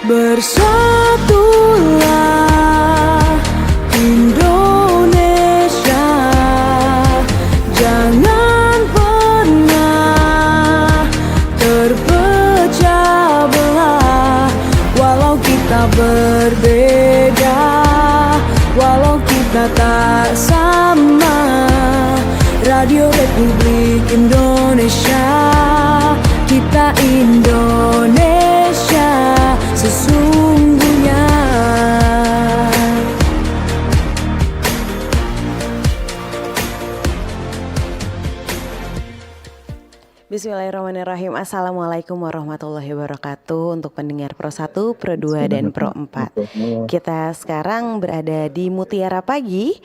Bersatulah Indonesia, jangan pernah terpecah belah. Walau kita berbeda, walau kita tak sama, Radio Republik Indonesia, kita Indonesia sesungguhnya. Bismillahirrahmanirrahim. Assalamualaikum warahmatullahi wabarakatuh. Untuk pendengar Pro 1, Pro 2, dan Pro 4, kita sekarang berada di Mutiara Pagi.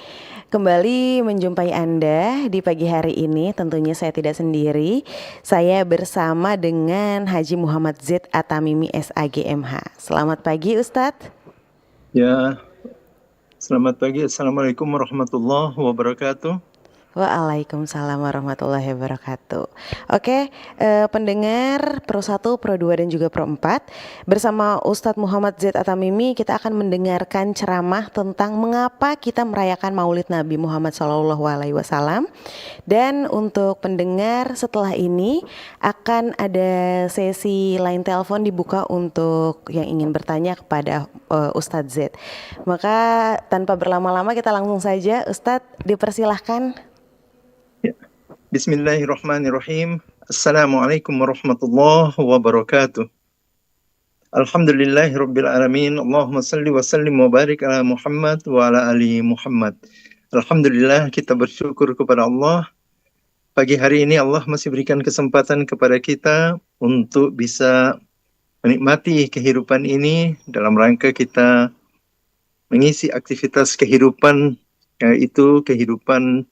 Kembali menjumpai Anda di pagi hari ini. Tentunya saya tidak sendiri. Saya bersama dengan Haji Muhammad Z Atamimi SAGMH. Selamat pagi Ustadz. Ya, selamat pagi. Assalamualaikum warahmatullahi wabarakatuh. Waalaikumsalam warahmatullahi wabarakatuh. Oke, pendengar Pro 1, Pro 2, dan juga Pro 4, bersama Ustadz Muhammad Z Atamimi kita akan mendengarkan ceramah tentang mengapa kita merayakan Maulid Nabi Muhammad SAW. Dan untuk pendengar, setelah ini akan ada sesi line telepon dibuka untuk yang ingin bertanya kepada Ustadz Z. Maka tanpa berlama-lama kita langsung saja, Ustadz dipersilahkan. Ya. Bismillahirrahmanirrahim. Assalamualaikum warahmatullahi wabarakatuh. Alhamdulillahirabbil alamin. Allahumma salli wa sallim wa barik ala Muhammad wa ala ali Muhammad. Alhamdulillah, kita bersyukur kepada Allah. Pagi hari ini Allah masih berikan kesempatan kepada kita untuk bisa menikmati kehidupan ini dalam rangka kita mengisi aktivitas kehidupan, yaitu kehidupan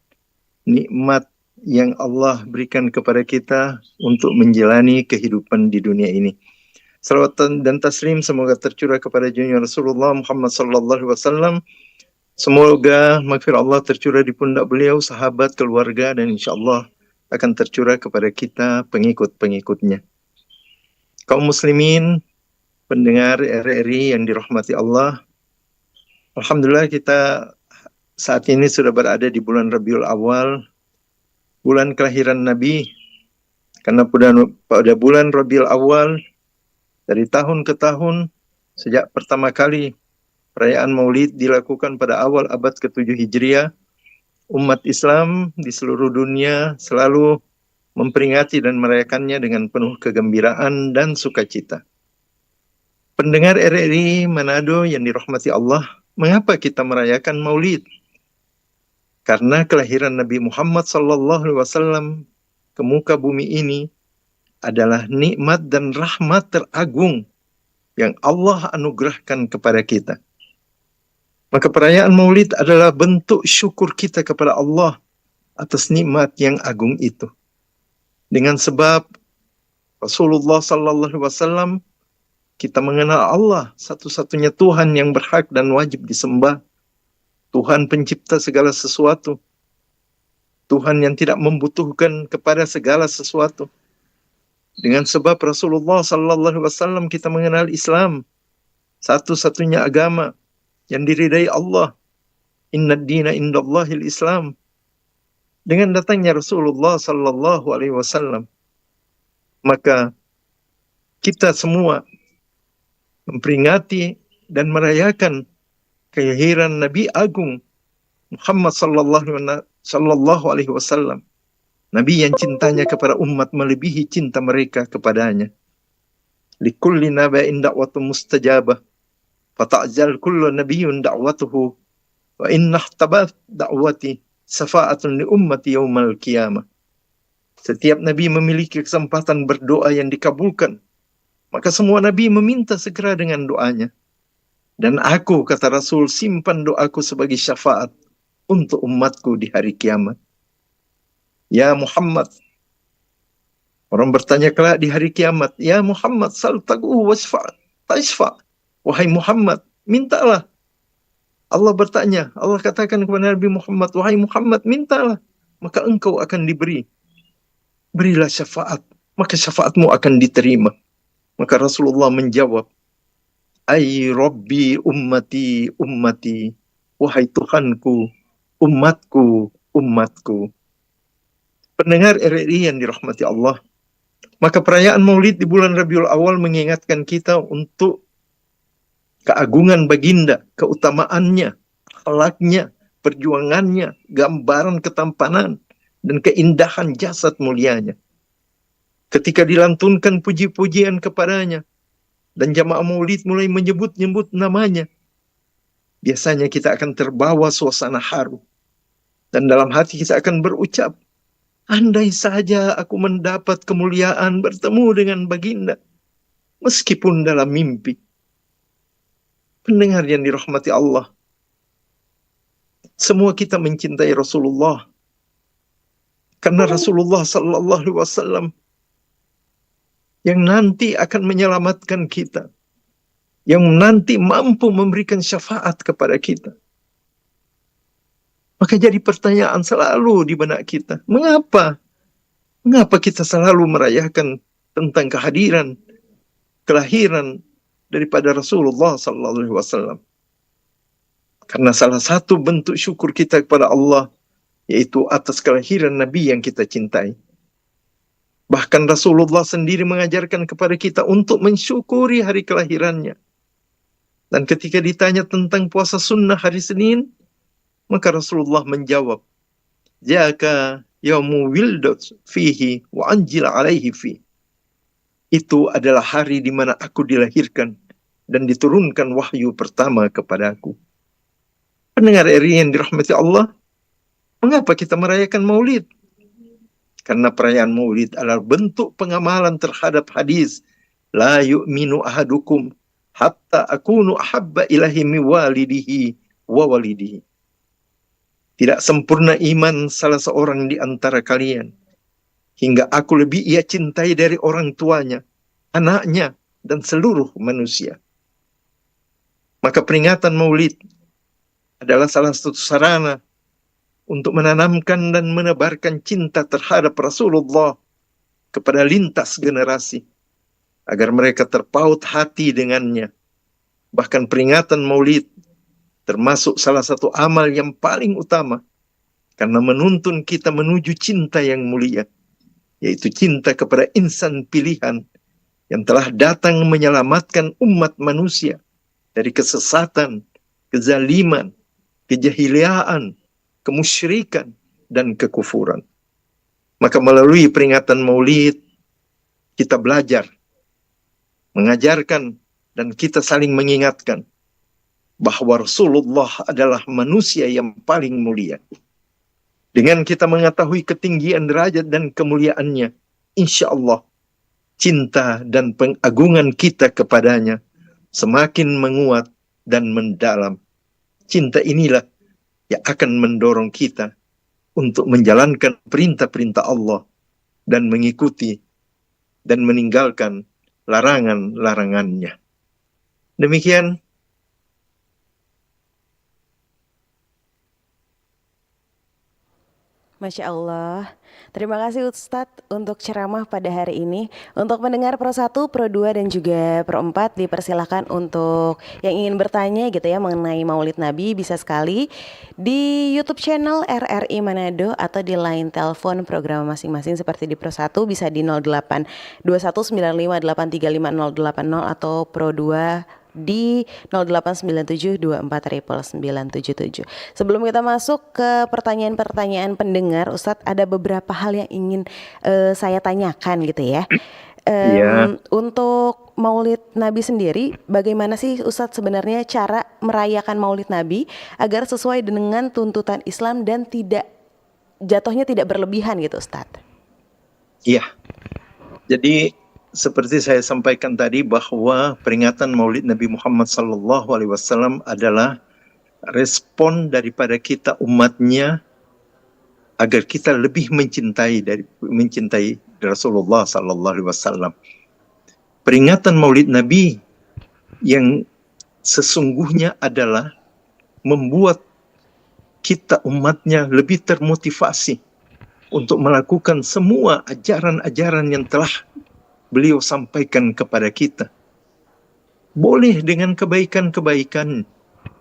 nikmat yang Allah berikan kepada kita untuk menjalani kehidupan di dunia ini. Salawat dan taslim semoga tercurah kepada junjungan Rasulullah Muhammad sallallahu alaihi wasallam. Semoga maghfirah Allah tercurah di pundak beliau, sahabat, keluarga, dan insyaallah akan tercurah kepada kita pengikut-pengikutnya. Kaum muslimin, pendengar RRI yang dirahmati Allah, alhamdulillah kita saat ini sudah berada di bulan Rabiul Awal, bulan kelahiran Nabi. Karena pada bulan Rabiul Awal, dari tahun ke tahun, sejak pertama kali perayaan Maulid dilakukan pada awal abad ke-7 Hijriah, umat Islam di seluruh dunia selalu memperingati dan merayakannya dengan penuh kegembiraan dan sukacita. Pendengar RRI Manado yang dirahmati Allah, mengapa kita merayakan Maulid? Karena kelahiran Nabi Muhammad SAW ke muka bumi ini adalah nikmat dan rahmat teragung yang Allah anugerahkan kepada kita. Maka perayaan Maulid adalah bentuk syukur kita kepada Allah atas nikmat yang agung itu. Dengan sebab Rasulullah SAW, kita mengenal Allah, satu-satunya Tuhan yang berhak dan wajib disembah. Tuhan pencipta segala sesuatu. Tuhan yang tidak membutuhkan kepada segala sesuatu. Dengan sebab Rasulullah SAW kita mengenal Islam, satu-satunya agama yang diridai Allah. Inna dina indallahil Islam. Dengan datangnya Rasulullah SAW, maka kita semua memperingati dan merayakan kelahiran Nabi Agung Muhammad sallallahu alaihi wasallam. Nabi yang cintanya kepada umat melebihi cinta mereka kepadanya. Likulli naba'in da'watu mustajabah, fata'jal kullu nabiyyun da'watuhu, wa inna ihtabat da'wati safa'atun li ummati yaumal qiyamah. Setiap nabi memiliki kesempatan berdoa yang dikabulkan. Maka semua nabi meminta segera dengan doanya. Dan aku, kata Rasul, simpan doaku sebagai syafaat untuk umatku di hari kiamat. Ya Muhammad, orang bertanya kelak di hari kiamat, ya Muhammad, sal tagu wasfa' tashfa'. Wahai Muhammad, mintalah. Allah bertanya, Allah katakan kepada Nabi Muhammad, wahai Muhammad, mintalah, maka engkau akan diberi. Berilah syafaat maka syafaatmu akan diterima. Maka Rasulullah menjawab, Ai Rabbi ummati ummati, wahai Tuhanku, umatku, umatku. Pendengar RRI yang dirahmati Allah, maka perayaan Maulid di bulan Rabiul Awal mengingatkan kita untuk keagungan baginda, keutamaannya, akhlaknya, perjuangannya, gambaran ketampanan, dan keindahan jasad mulianya. Ketika dilantunkan puji-pujian kepadanya, dan jamaah Maulid mulai menyebut-nyebut namanya, biasanya kita akan terbawa suasana haru. Dan dalam hati kita akan berucap, andai saja aku mendapat kemuliaan bertemu dengan baginda, meskipun dalam mimpi. Pendengar yang dirahmati Allah, semua kita mencintai Rasulullah. Karena Rasulullah Sallallahu Alaihi Wasallam yang nanti akan menyelamatkan kita, yang nanti mampu memberikan syafaat kepada kita. Maka jadi pertanyaan selalu di benak kita, mengapa? Mengapa kita selalu merayakan tentang kehadiran, kelahiran daripada Rasulullah Sallallahu Alaihi Wasallam? Karena salah satu bentuk syukur kita kepada Allah yaitu atas kelahiran Nabi yang kita cintai. Bahkan Rasulullah sendiri mengajarkan kepada kita untuk mensyukuri hari kelahirannya. Dan ketika ditanya tentang puasa sunnah hari Senin, maka Rasulullah menjawab, Jaka yaumu wildat fihi wa anjil alaihi fi. Itu adalah hari di mana aku dilahirkan dan diturunkan wahyu pertama kepadaku. Pendengar RRI yang dirahmati Allah, mengapa kita merayakan Maulid? Karena perayaan Maulid adalah bentuk pengamalan terhadap hadis, La yu'minu ahadukum hatta akunu ahabba ilahi mi walidihi wa walidihi. Tidak sempurna iman salah seorang di antara kalian, hingga aku lebih ia cintai dari orang tuanya, anaknya, dan seluruh manusia. Maka peringatan Maulid adalah salah satu sarana untuk menanamkan dan menebarkan cinta terhadap Rasulullah kepada lintas generasi, agar mereka terpaut hati dengannya. Bahkan peringatan Maulid termasuk salah satu amal yang paling utama, karena menuntun kita menuju cinta yang mulia, yaitu cinta kepada insan pilihan yang telah datang menyelamatkan umat manusia dari kesesatan, kezaliman, kejahiliaan, kemusyrikan, dan kekufuran. Maka melalui peringatan Maulid, kita belajar, mengajarkan, dan kita saling mengingatkan bahwa Rasulullah adalah manusia yang paling mulia. Dengan kita mengetahui ketinggian derajat dan kemuliaannya, insya Allah cinta dan pengagungan kita kepadanya semakin menguat dan mendalam. Cinta inilah yang akan mendorong kita untuk menjalankan perintah-perintah Allah dan mengikuti dan meninggalkan larangan-larangannya. Demikian. Masya Allah. Terima kasih Ustadz untuk ceramah pada hari ini. Untuk mendengar Pro 1, Pro 2, dan juga Pro 4 dipersilakan untuk yang ingin bertanya gitu ya mengenai Maulid Nabi, bisa sekali di YouTube channel RRI Manado atau di line telepon program masing-masing seperti di Pro 1 bisa di 08 2195835080 atau Pro 2 di 0897249977. Sebelum kita masuk ke pertanyaan-pertanyaan pendengar, Ustadz, ada beberapa hal yang ingin saya tanyakan gitu ya. Untuk Maulid Nabi sendiri, bagaimana sih Ustadz sebenarnya cara merayakan Maulid Nabi agar sesuai dengan tuntutan Islam dan jatuhnya tidak berlebihan gitu, Ustadz? Iya. Jadi seperti saya sampaikan tadi bahwa peringatan Maulid Nabi Muhammad SAW adalah respon daripada kita umatnya agar kita lebih mencintai Rasulullah SAW. Peringatan Maulid Nabi yang sesungguhnya adalah membuat kita umatnya lebih termotivasi untuk melakukan semua ajaran-ajaran yang telah beliau sampaikan kepada kita. Boleh dengan kebaikan-kebaikan,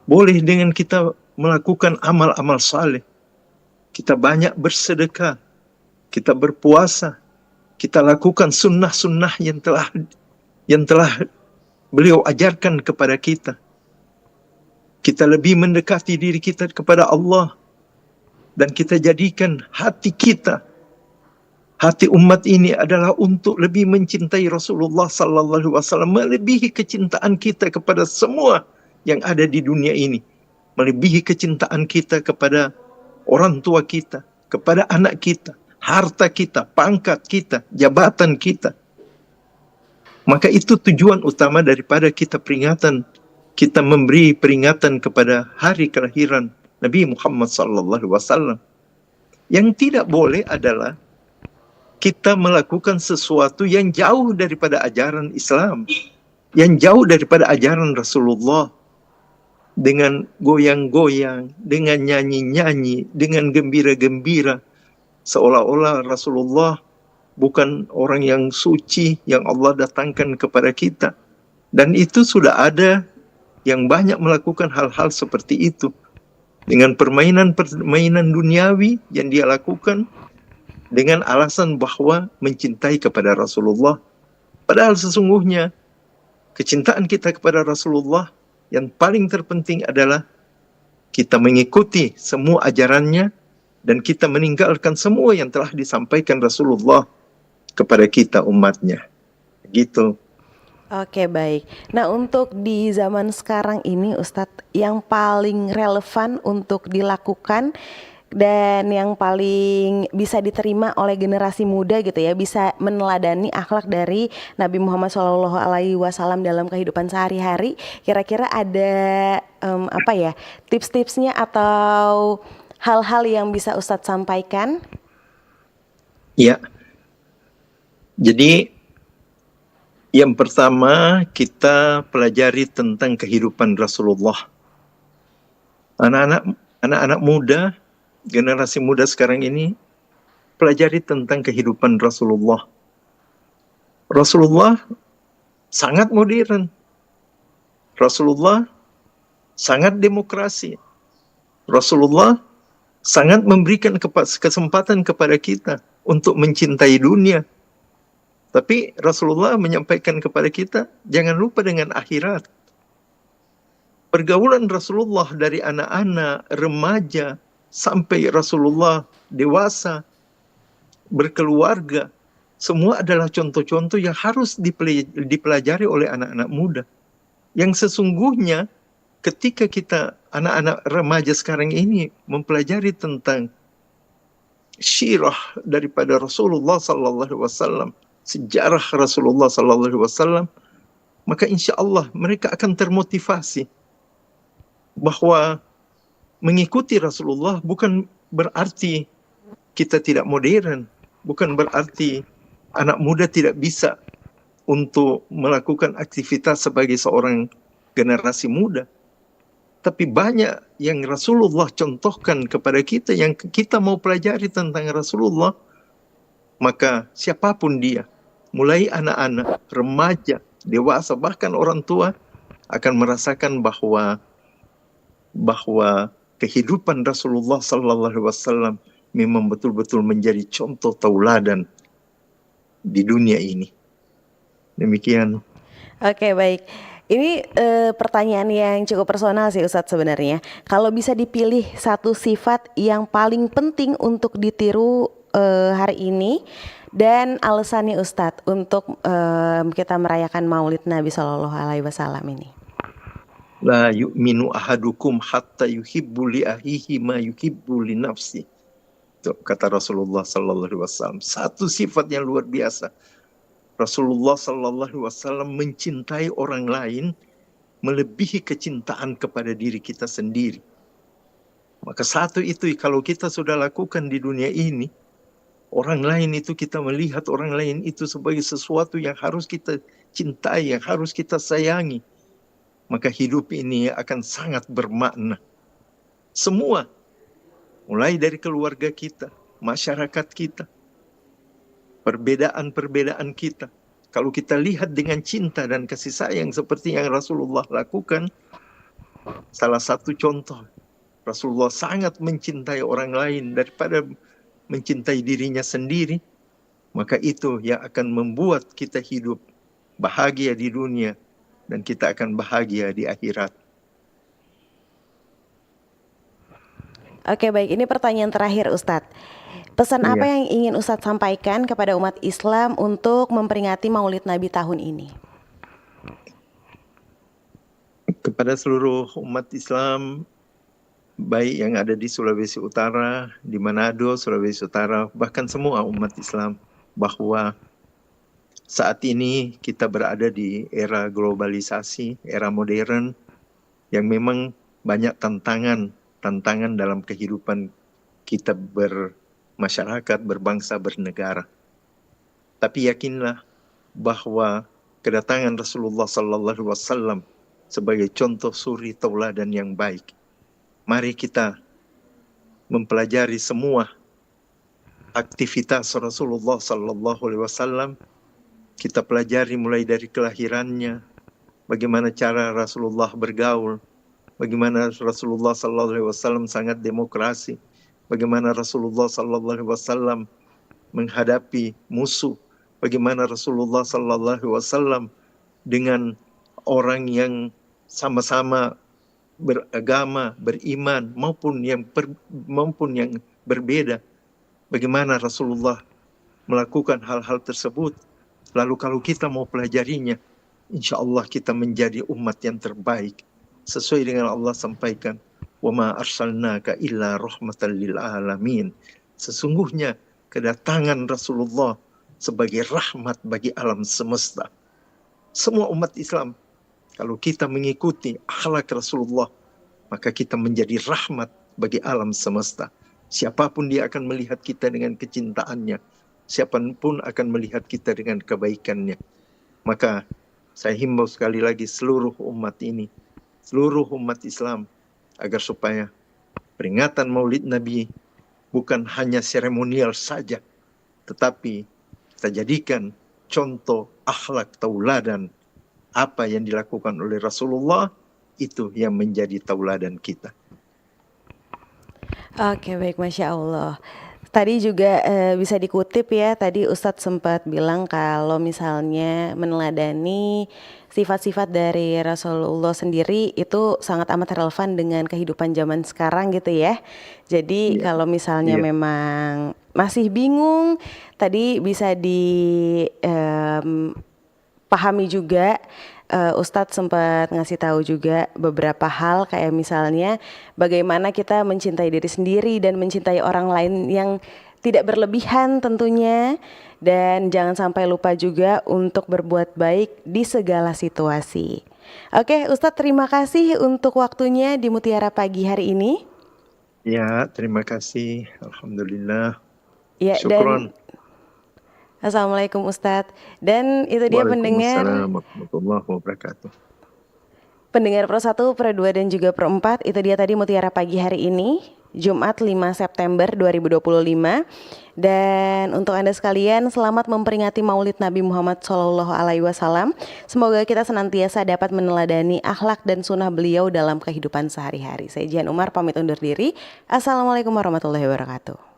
boleh dengan kita melakukan amal-amal saleh, kita banyak bersedekah, kita berpuasa, kita lakukan sunnah-sunnah yang telah beliau ajarkan kepada kita. Kita lebih mendekati diri kita kepada Allah, dan kita jadikan hati kita, hati umat ini adalah untuk lebih mencintai Rasulullah sallallahu alaihi wasallam, melebihi kecintaan kita kepada semua yang ada di dunia ini, melebihi kecintaan kita kepada orang tua kita, kepada anak kita, harta kita, pangkat kita, jabatan kita. Maka itu tujuan utama daripada kita memberi peringatan kepada hari kelahiran Nabi Muhammad SAW. Yang tidak boleh adalah kita melakukan sesuatu yang jauh daripada ajaran Islam, yang jauh daripada ajaran Rasulullah, dengan goyang-goyang, dengan nyanyi-nyanyi, dengan gembira-gembira, seolah-olah Rasulullah bukan orang yang suci yang Allah datangkan kepada kita. Dan itu sudah ada yang banyak melakukan hal-hal seperti itu, dengan permainan-permainan duniawi yang dia lakukan dengan alasan bahwa mencintai kepada Rasulullah. Padahal sesungguhnya kecintaan kita kepada Rasulullah yang paling terpenting adalah kita mengikuti semua ajarannya dan kita meninggalkan semua yang telah disampaikan Rasulullah kepada kita umatnya. Gitu. Oke, baik. Nah, untuk di zaman sekarang ini Ustadz, yang paling relevan untuk dilakukan dan yang paling bisa diterima oleh generasi muda gitu ya, bisa meneladani akhlak dari Nabi Muhammad SAW dalam kehidupan sehari-hari, kira-kira ada tips-tipsnya atau hal-hal yang bisa Ustadz sampaikan? Ya, jadi yang pertama kita pelajari tentang kehidupan Rasulullah. Anak-anak muda, generasi muda sekarang ini, pelajari tentang kehidupan Rasulullah. Rasulullah sangat modern. Rasulullah sangat demokrasi. Rasulullah sangat memberikan kesempatan kepada kita untuk mencintai dunia. Tapi Rasulullah menyampaikan kepada kita, jangan lupa dengan akhirat. Pergaulan Rasulullah dari anak-anak, remaja, sampai Rasulullah dewasa, berkeluarga, semua adalah contoh-contoh yang harus dipelajari oleh anak-anak muda. Yang sesungguhnya ketika kita, anak-anak remaja sekarang ini, mempelajari tentang syirah daripada Rasulullah SAW, sejarah Rasulullah SAW, maka insya Allah mereka akan termotivasi bahwa mengikuti Rasulullah bukan berarti kita tidak modern, bukan berarti anak muda tidak bisa untuk melakukan aktivitas sebagai seorang generasi muda. Tapi banyak yang Rasulullah contohkan kepada kita, yang kita mau pelajari tentang Rasulullah, maka siapapun dia, mulai anak-anak, remaja, dewasa, bahkan orang tua akan merasakan bahwa kehidupan Rasulullah SAW memang betul-betul menjadi contoh tauladan di dunia ini. Demikian. Oke, baik. Ini pertanyaan yang cukup personal sih Ustadz sebenarnya. Kalau bisa dipilih satu sifat yang paling penting untuk ditiru hari ini, dan alasannya Ustadz untuk kita merayakan Maulid Nabi SAW ini. La yu'minu ahadukum hatta yuhibbu li ahihi ma yuhibbu li nafsi. Itu kata Rasulullah SAW. Satu sifat yang luar biasa. Rasulullah SAW mencintai orang lain melebihi kecintaan kepada diri kita sendiri. Maka satu itu kalau kita sudah lakukan di dunia ini, orang lain itu kita melihat orang lain itu sebagai sesuatu yang harus kita cintai, yang harus kita sayangi, maka hidup ini akan sangat bermakna. Semua, mulai dari keluarga kita, masyarakat kita, perbedaan-perbedaan kita. Kalau kita lihat dengan cinta dan kasih sayang seperti yang Rasulullah lakukan, salah satu contoh, Rasulullah sangat mencintai orang lain daripada mencintai dirinya sendiri, maka itu yang akan membuat kita hidup bahagia di dunia dan kita akan bahagia di akhirat. Oke, baik, ini pertanyaan terakhir Ustadz. Pesan apa yang ingin Ustadz sampaikan kepada umat Islam untuk memperingati Maulid Nabi tahun ini? Kepada seluruh umat Islam, baik yang ada di Sulawesi Utara, di Manado, Sulawesi Utara, bahkan semua umat Islam, bahwa saat ini kita berada di era globalisasi, era modern, yang memang banyak tantangan dalam kehidupan kita bermasyarakat, berbangsa, bernegara. Tapi yakinlah bahwa kedatangan Rasulullah SAW sebagai contoh suri tauladan yang baik. Mari kita mempelajari semua aktivitas Rasulullah SAW. Kita pelajari mulai dari kelahirannya, bagaimana cara Rasulullah bergaul, bagaimana Rasulullah SAW sangat demokrasi, bagaimana Rasulullah SAW menghadapi musuh, bagaimana Rasulullah SAW dengan orang yang sama-sama beragama, beriman, maupun yang berbeda, bagaimana Rasulullah melakukan hal-hal tersebut. Lalu kalau kita mau pelajarinya, insya Allah kita menjadi umat yang terbaik. Sesuai dengan Allah sampaikan, وَمَا أَرْسَلْنَاكَ إِلَّا رَحْمَةً لِلْعَالَمِينَ. Sesungguhnya kedatangan Rasulullah sebagai rahmat bagi alam semesta. Semua umat Islam, kalau kita mengikuti akhlak Rasulullah, maka kita menjadi rahmat bagi alam semesta. Siapapun dia akan melihat kita dengan kecintaannya. Siapapun akan melihat kita dengan kebaikannya. Maka saya himbau sekali lagi seluruh umat ini, seluruh umat Islam, agar supaya peringatan Maulid Nabi bukan hanya seremonial saja, tetapi kita jadikan contoh akhlak tauladan. Apa yang dilakukan oleh Rasulullah, itu yang menjadi tauladan kita. Oke, baik, Masya Allah. Tadi juga bisa dikutip ya, tadi Ustadz sempat bilang kalau misalnya meneladani sifat-sifat dari Rasulullah sendiri itu sangat amat relevan dengan kehidupan zaman sekarang gitu ya. Jadi kalau misalnya memang masih bingung, tadi bisa dipahami juga. Ustadz sempat ngasih tahu juga beberapa hal kayak misalnya bagaimana kita mencintai diri sendiri dan mencintai orang lain yang tidak berlebihan tentunya, dan jangan sampai lupa juga untuk berbuat baik di segala situasi. Oke Ustadz, terima kasih untuk waktunya di Mutiara Pagi hari ini. Ya, terima kasih. Alhamdulillah. Ya, Syukron. Assalamualaikum Ustadz. Dan itu dia pendengar warahmatullahi wabarakatuh. Pendengar Pro 1, Pro 2 dan juga Pro 4, itu dia tadi Mutiara Pagi hari ini, Jumat 5 September 2025. Dan untuk Anda sekalian, selamat memperingati Maulid Nabi Muhammad SAW. Semoga kita senantiasa dapat meneladani akhlak dan sunnah beliau dalam kehidupan sehari-hari. Saya Jihan Umar pamit undur diri. Assalamualaikum warahmatullahi wabarakatuh.